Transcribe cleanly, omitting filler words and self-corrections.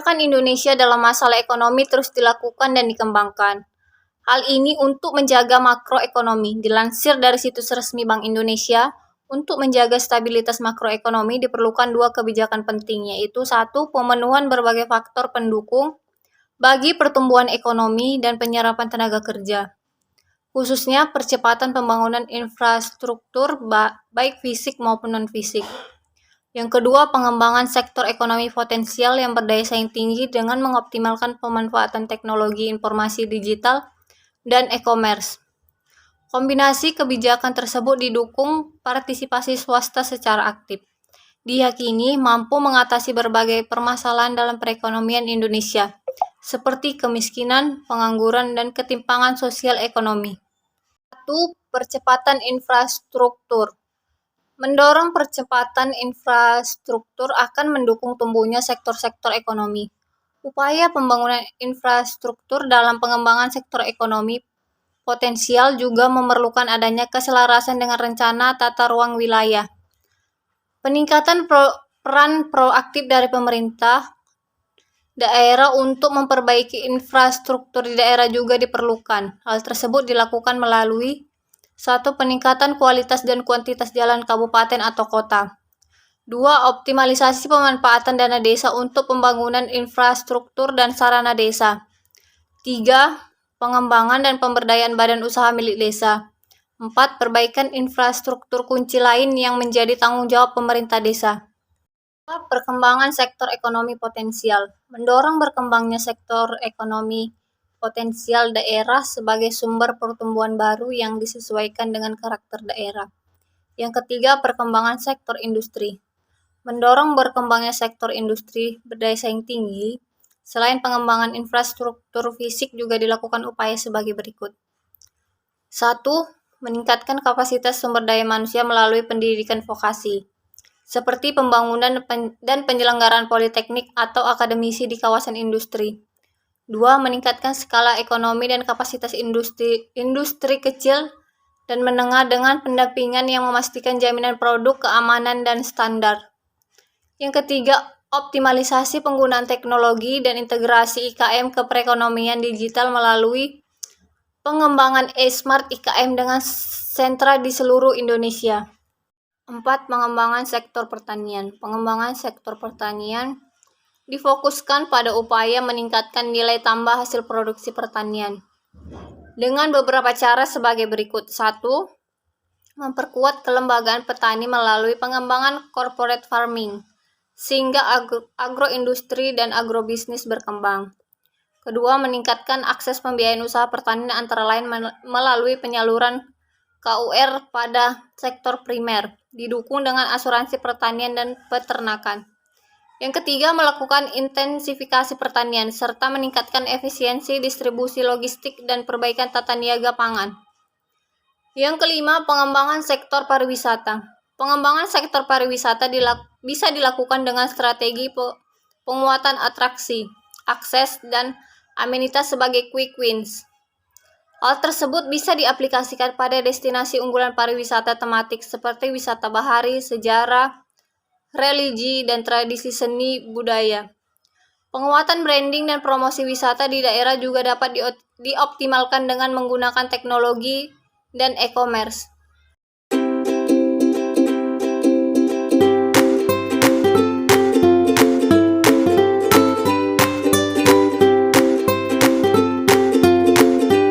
Kebijakan Indonesia dalam masalah ekonomi terus dilakukan dan dikembangkan. Hal ini untuk menjaga makroekonomi. Dilansir dari situs resmi Bank Indonesia, untuk menjaga stabilitas makroekonomi diperlukan dua kebijakan penting, yaitu satu, pemenuhan berbagai faktor pendukung bagi pertumbuhan ekonomi dan penyerapan tenaga kerja, khususnya percepatan pembangunan infrastruktur baik fisik maupun non-fisik. Yang kedua, pengembangan sektor ekonomi potensial yang berdaya saing tinggi dengan mengoptimalkan pemanfaatan teknologi informasi digital dan e-commerce. Kombinasi kebijakan tersebut didukung partisipasi swasta secara aktif. Diyakini mampu mengatasi berbagai permasalahan dalam perekonomian Indonesia, seperti kemiskinan, pengangguran, dan ketimpangan sosial ekonomi. 1. Percepatan infrastruktur. Mendorong percepatan infrastruktur akan mendukung tumbuhnya sektor-sektor ekonomi. Upaya pembangunan infrastruktur dalam pengembangan sektor ekonomi potensial juga memerlukan adanya keselarasan dengan rencana tata ruang wilayah. Peningkatan peran proaktif dari pemerintah daerah untuk memperbaiki infrastruktur di daerah juga diperlukan. Hal tersebut dilakukan melalui 1. Peningkatan kualitas dan kuantitas jalan kabupaten atau kota. 2. Optimalisasi pemanfaatan dana desa untuk pembangunan infrastruktur dan sarana desa. 3. Pengembangan dan pemberdayaan badan usaha milik desa. 4. Perbaikan infrastruktur kunci lain yang menjadi tanggung jawab pemerintah desa. 5. Perkembangan sektor ekonomi potensial. Mendorong berkembangnya sektor ekonomi potensial daerah sebagai sumber pertumbuhan baru yang disesuaikan dengan karakter daerah. Yang ketiga, perkembangan sektor industri. Mendorong berkembangnya sektor industri berdaya saing tinggi. Selain pengembangan infrastruktur fisik juga dilakukan upaya sebagai berikut. 1. Meningkatkan kapasitas sumber daya manusia melalui pendidikan vokasi, seperti pembangunan dan penyelenggaraan politeknik atau akademisi di kawasan industri. 2. Meningkatkan skala ekonomi dan kapasitas industri kecil dan menengah dengan pendampingan yang memastikan jaminan produk, keamanan, dan standar. Yang ketiga, optimalisasi penggunaan teknologi dan integrasi IKM ke perekonomian digital melalui pengembangan e-smart IKM dengan sentra di seluruh Indonesia. 4. Pengembangan sektor pertanian. Pengembangan sektor pertanian difokuskan pada upaya meningkatkan nilai tambah hasil produksi pertanian dengan beberapa cara sebagai berikut. 1. Memperkuat kelembagaan petani melalui pengembangan corporate farming, sehingga agroindustri dan agrobisnis berkembang. Kedua, meningkatkan akses pembiayaan usaha pertanian antara lain melalui penyaluran KUR pada sektor primer, didukung dengan asuransi pertanian dan peternakan. Yang ketiga, melakukan intensifikasi pertanian, serta meningkatkan efisiensi distribusi logistik dan perbaikan tata niaga pangan. Yang kelima, pengembangan sektor pariwisata. Pengembangan sektor pariwisata bisa dilakukan dengan strategi penguatan atraksi, akses, dan amenitas sebagai quick wins. Hal tersebut bisa diaplikasikan pada destinasi unggulan pariwisata tematik seperti wisata bahari, sejarah, religi, dan tradisi seni budaya. Penguatan branding dan promosi wisata di daerah juga dapat dioptimalkan dengan menggunakan teknologi dan e-commerce.